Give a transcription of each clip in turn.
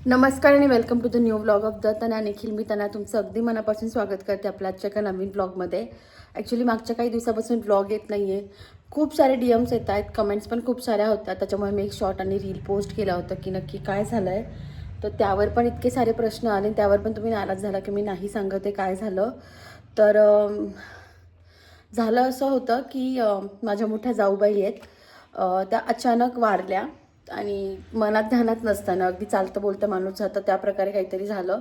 नमस्कार आणि welcome to the new vlog of the तना निखिल. मी तना तुमचं अगदी मनापासून स्वागत करते आपल्या आजच्या एका नवीन व्लॉगमध्ये. ॲक्च्युली मागच्या काही दिवसापासून व्लॉग येत नाही आहे. खूप सारे DMs येत आहेत, कमेंट्स पण खूप साऱ्या होत्या. त्याच्यामुळे मी एक शॉर्ट आणि रील पोस्ट केला होता की नक्की काय झालं आहे. तर त्यावर पण इतके सारे प्रश्न आले, त्यावर पण तुम्ही नाराज झाला की मी नाही सांगते काय झालं. तर झालं असं होतं की माझ्या मोठ्या जाऊबाई आहेत, त्या अचानक वारल्या आणि मनात ध्यानात नसताना अगदी चालतं बोलतं माणूस जातं त्या प्रकारे काहीतरी झालं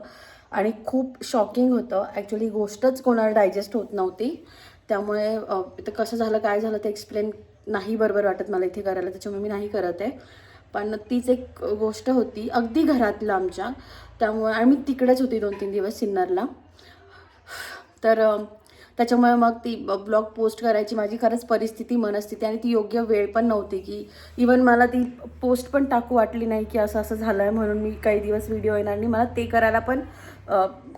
आणि खूप शॉकिंग होतं. ॲक्च्युली गोष्टच कोणाला डायजेस्ट होत नव्हती. त्यामुळे इथं कसं झालं काय झालं ते एक्सप्लेन नाही बरोबर वाटत मला इथे करायला, त्याच्यामुळे मी नाही करत आहे. पण तीच एक गोष्ट होती अगदी घरातलं आमच्या, त्यामुळे आणि मी तिकडेच होती 2-3 दिवस सिन्नरला. तर त्याच्यामुळे मग ती ब्लॉग पोस्ट करायची माझी खरंच परिस्थिती, मनस्थिती आणि ती योग्य वेळ पण नव्हती की इवन मला ती पोस्ट पण टाकू वाटली नाही की असं असं झालं आहे म्हणून मी काही दिवस व्हिडिओ येणार नाही. मला ते करायला पण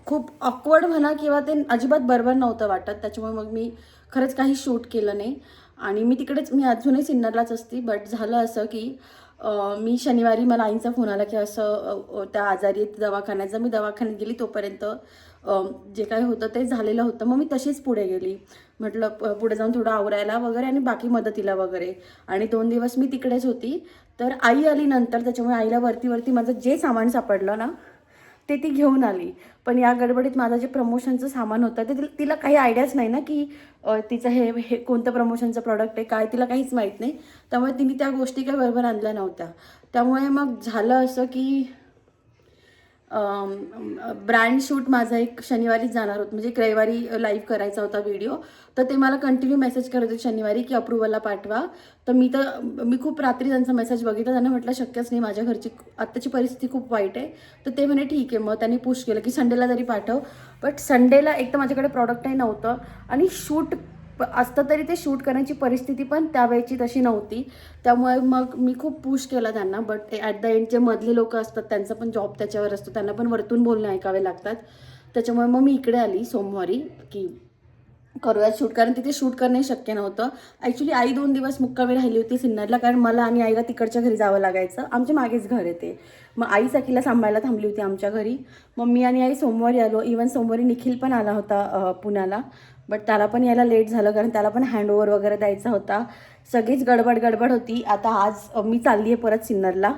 खूप ऑकवर्ड म्हणा किंवा ते अजिबात बरोबर नव्हतं वाटत. त्याच्यामुळे मग मी खरंच काही शूट केलं नाही आणि मी अजूनही सिन्नरलाच असते. बट झालं असं की मी शनिवारी मला आईंचा फोन आला की असं त्या आजारी आहेत दवाखान्याचा. मी दवाखान्यात गेली तोपर्यंत जे काही होतं ते झालेलं होतं. मग मी तशीच पुढे गेली, म्हटलं पुढे जाऊन थोडं आवरायला वगैरे आणि बाकी मदतीला वगैरे. आणि 2 दिवस मी तिकडेच होती. तर आई आली नंतर, त्याच्यामुळे आईला वरती माझं जे सामान सापडलं ना ते ती घेऊन आली. पण या गडबडीत माझं जे प्रमोशनचं सामान होतं ते तिला काही आयडियाच नाही ना की तिचं हे कोणतं प्रमोशनचं प्रॉडक्ट आहे काय, तिला काहीच माहीत नाही. त्यामुळे तिने त्या गोष्टी काही बरोबर आणल्या नव्हत्या. त्यामुळे मग झालं असं की ब्रँड शूट माझा एक शनिवारीच जाणार होतं, म्हणजे एक रविवारी लाईव्ह करायचा होता व्हिडिओ. तर ते मला कंटिन्यू मेसेज करत होते शनिवारी की अप्रुव्हलला पाठवा. तर मी खूप रात्री त्यांचा मेसेज बघितला. त्यांना म्हटलं शक्यच नाही, माझ्या घरची आत्ताची परिस्थिती खूप वाईट आहे. तर ते म्हणे ठीक आहे. मग त्यांनी पुश केलं की संडेला तरी पाठव. बट संडेला एक तर माझ्याकडे प्रॉडक्टही नव्हतं आणि शूट असतं तरी ते शूट करण्याची परिस्थिती पण त्यावेळची तशी नव्हती. त्यामुळे मग मी खूप पुश केला त्यांना. बट ॲट द एंड जे मधले लोक असतात त्यांचा पण जॉब त्याच्यावर असतो, त्यांना पण वरतून बोलणे ऐकावे लागतात. त्याच्यामुळे मग मी इकडे आली सोमवारी की करूयात शूट, कारण तिथे शूट करणे शक्य नव्हतं. ॲक्च्युली आई 2 दिवस मुक्कामी राहिली होती सिन्नरला, कारण मला आणि आईला तिकडच्या घरी जावं लागायचं. आमच्या मागेच घर येते. मग आई सखीला सांभाळायला थांबली होती आमच्या घरी. मग मी आणि आई सोमवारी आलो. इवन सोमवारी निखिल पण आला होता पुण्याला. बट त्याला पण यायला लेट झालं, कारण त्याला पण हँडओव्हर वगैरे द्यायचा होता. सगळीच गडबड होती. आता आज मी चालली आहे परत सिन्नरला.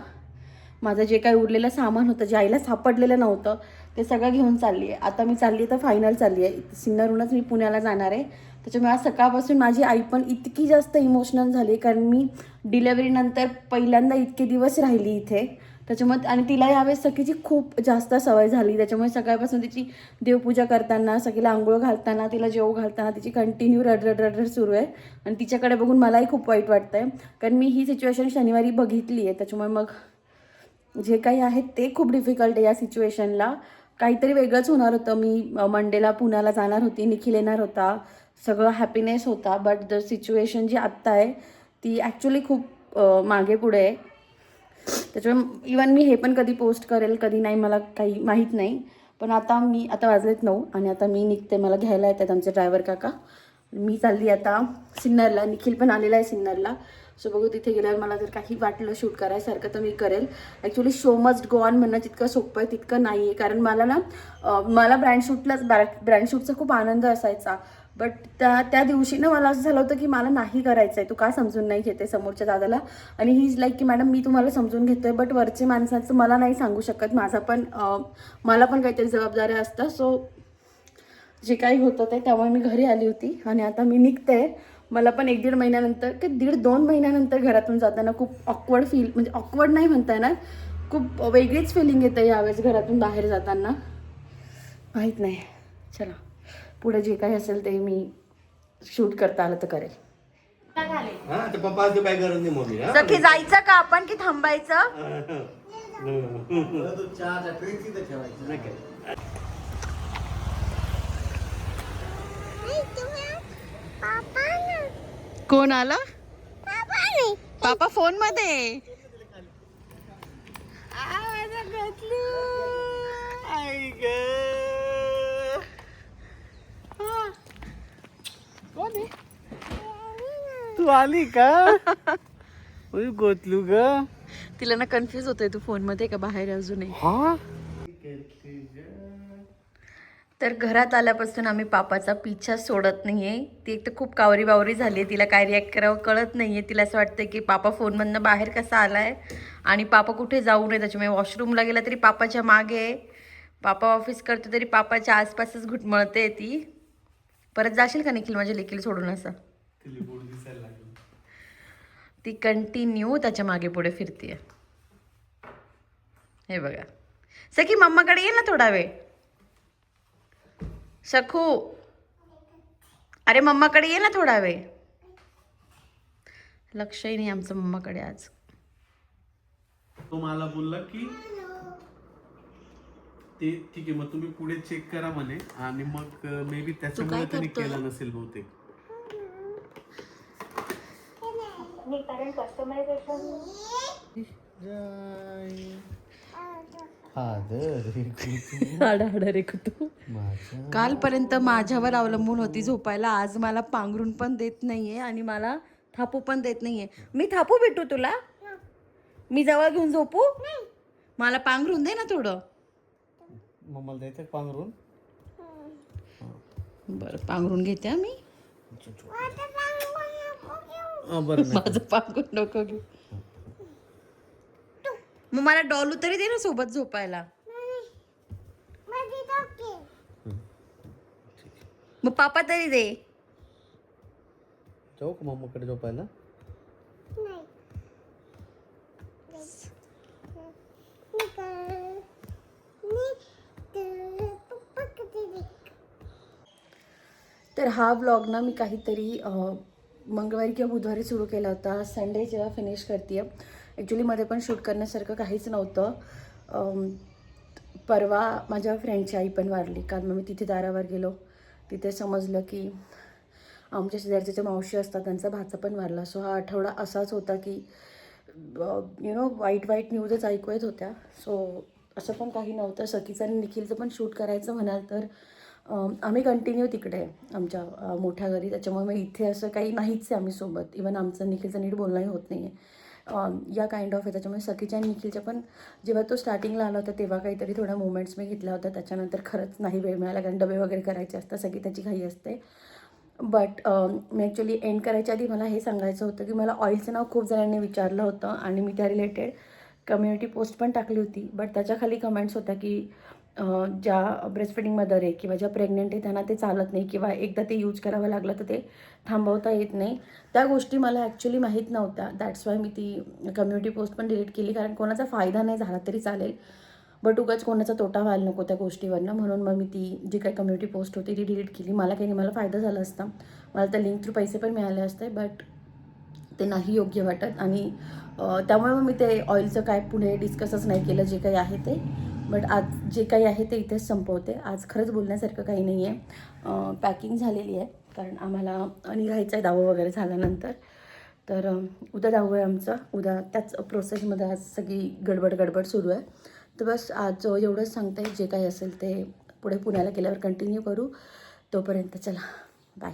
माझं जे काही उरलेलं सामान होतं, जे आईला सापडलेलं नव्हतं ते सगळं घेऊन चालली आहे. आता मी चालली आहे तर फायनल चालली आहे. सिन्नरहूनच मी पुण्याला जाणार आहे. त्याच्यामुळे आज सकाळपासून माझी आई पण इतकी जास्त इमोशनल झाली, कारण मी डिलेवरीनंतर पहिल्यांदा इतके दिवस राहिली इथे. त्याच्यामुळे आणि तिला यावेळेस सगळीची खूप जास्त सवय झाली. त्याच्यामुळे सकाळपासून तिची देवपूजा करताना, सगळीला आंघोळ घालताना, तिला जेवू घालताना तिची कंटिन्यू रडरड सुरू आहे. आणि तिच्याकडे बघून मलाही खूप वाईट वाटतं आहे, कारण मी ही सिच्युएशन शनिवारी बघितली आहे. त्याच्यामुळे मग जे काही आहे ते खूप डिफिकल्ट आहे या सिच्युएशनला. काहीतरी वेगळंच होणार होतं. मी मंडेला पुण्याला जाणार होती, निखिल येणार होता, सगळं हॅपीनेस होता. बट द सिच्युएशन जी आत्ता आहे ती ॲक्च्युली खूप मागे पुढे आहे. त्याच्यामुळे इवन मी हे पण कधी पोस्ट करेल कधी नाही मला काही माहीत नाही. पण आता वाजलेत 9 आणि आता मी निघते. मला घ्यायला येतात आमचे ड्रायव्हर काका. मी चालली आता सिन्नरला. निखिल पण आलेला आहे सिन्नरला. सो बघू तिथे गेल्यावर मला जर काही वाटलं शूट करायसारखं तर मी करेल. Actually show must go on म्हणणं जितकं सोपं आहे तितकं नाही आहे, कारण मला ब्रँड शूटचा खूप आनंद असायचा. बट त्या दिवशी ना मला असं झालं होतं की मला नाही करायचं आहे, तू का समजून नाही घेते समोरच्या दादाला. आणि ही इज लाईक की मॅडम मी तुम्हाला समजून घेतोय, बट वरचे माणसाचं मला नाही सांगू शकत. मला पण काहीतरी जबाबदाऱ्या असतात. सो जे काही होतं ते त्यामुळे मी घरी आली होती आणि आता मी निघते. मला पण 1-1.5 महिन्यानंतर की 1.5-2 महिन्यानंतर घरातून जाताना खूप ऑकवर्ड म्हणजे ऑकवर्ड नाही म्हणता येणार, खूप वेगळीच फिलिंग येते यावेळेस घरातून बाहेर जाताना. माहीत नाही, चला पुढे जे काही असेल ते मी शूट करता आलं तर करेल. सखी जायचं का आपण की थांबायचं? कोण आला? पापा फोन मध्ये. तू आली का? गोतलू ग. तिला ना कन्फ्यूज होतोय तू फोनमध्ये का बाहेर अजूनही. हा तर घरात आल्यापासून आम्ही पापाचा पिच्छा सोडत नाहीये. ती एक तर खूप कावरी बावरी झाली आहे, तिला काय रिॲक्ट करावं कळत नाहीये. तिला असं वाटतं की पापा फोनमधनं बाहेर कसा आलाय आणि पापा कुठे जाऊ नये. त्याच्यामुळे वॉशरूमला गेला तरी पापाच्या मागे आहे. पापा ऑफिस करतो तरी पापाच्या आसपासच घुटमळते ती. परत जाशील का निखिल माझ्या लेकीला सोडून असं. ती कंटिन्यू त्याच्या मागे पुढे फिरतीये. हे बघा सखी मम्माकडे ये ना थोडा वेळ. सखू अरे मम्माकडे ये ना थोडा वेळ. लक्षही नाही आमचं मम्माकडे आज. तो मला बोलला की ते ठीक आहे मग तुम्ही पुढे चेक करा म्हणे आणि मग मे बी त्याच्यामुळे त्यांनी केलं नसेल बहुतेक. कालपर्यंत माझ्यावर अवलंबून होती झोपायला, आज मला पांघरून पण देत नाहीये आणि मला थापू पण देत नाहीये. मी थापू भेटू तुला? मी जवळ घेऊन झोपू? मला पांघरून दे ना थोडं. मम्माला द्यायचं पांघरून. बरं पांघरून घेते मी. बरं माझं पांघरून नको घेऊ. मग मला डॉलू तरी दे ना सोबत झोपायला. मग पापा तरी दे. जाऊ का मम्माकडे झोपायला? तर हा व्लॉग ना मी काहीतरी मंगळवारी किंवा बुधवारी सुरू केला होता. संडे जेव्हा फिनिश करते आहे. ॲक्च्युली मध्ये पण शूट करण्यासारखं काहीच नव्हतं. परवा माझ्या फ्रेंडची आई पण वारली. काल मग मी तिथे दारावर गेलो. तिथे समजलं की आमच्या शेजारच्या ज्या मावशी असतात त्यांचा भाचा पण वारला. सो हा आठवडा असाच होता की वाईट न्यूजच ऐकू येत होत्या. सो असं पण काही नव्हतं. सखीचं आणि निखिलचं पण शूट करायचं म्हणाल तर आम्ही कंटिन्यू तिकडे आमच्या मोठ्या घरी. त्याच्यामुळे मग इथे असं काही नाहीच आहे आम्ही सोबत. इवन आमचं निखिलचं नीट बोलणंही होत नाही आहे या काइंड ऑफ आहे. त्याच्यामुळे सखीच्या आणि निखिलच्या पण जेव्हा तो स्टार्टिंगला आला होता तेव्हा काहीतरी थोड्या मुवमेंट्स मी घेतल्या होत्या. त्याच्यानंतर खरंच नाही वेळ मिळाला कारण डबे वगैरे करायचे असतात. सगळी त्याची घाई असते. बट मी ॲक्च्युली एंड करायच्या आधी मला हे सांगायचं होतं की मला ऑइलचं नाव खूप जणांनी विचारलं होतं आणि मी त्या रिलेटेड कम्युनिटी पोस्ट पण टाकली होती. बट त्याच्याखाली कमेंट्स होत्या की ज्या ब्रेस्ट फिडिंग मदर आहे किंवा ज्या प्रेग्नेंट आहे त्यांना ते चालत नाही किंवा एकदा ते यूज करावं लागलं तर ते थांबवता येत नाही. त्या गोष्टी मला ॲक्च्युली माहीत नव्हत्या. दॅट्स वाय मी ती कम्युनिटी पोस्ट पण डिलीट केली कारण कोणाचा फायदा नाही झाला तरी चालेल बट उगाच कोणाचा तोटा व्हायला नको त्या गोष्टीवरनं. म्हणून मग मी ती जी काही कम्युनिटी पोस्ट होती ती डिलीट केली. मला काही नाही, मला फायदा झाला असता. मला त्या लिंक थ्रू पैसे पण मिळाले असते बट ते नाही योग्य वाटत आणि त्यामुळे मग मी ते ऑइलचं काय पुढे डिस्कसच नाही केलं जे काही आहे ते. बट आज जे काही आहे ते इथेच संपवते. आज खरंच बोलण्यासारखं काही नाही आहे. पॅकिंग झालेली आहे कारण आम्हाला निघायचं आहे 10 वगैरे झाल्यानंतर. तर उद्या 10 आहे आमचं. उद्या त्याच प्रोसेसमध्ये आज सगळी गडबड सुरू आहे. तर बस आज एवढंच सांगते. जे काही असेल ते पुढे पुण्याला गेल्यावर कंटिन्यू करू. तोपर्यंत चला बाय.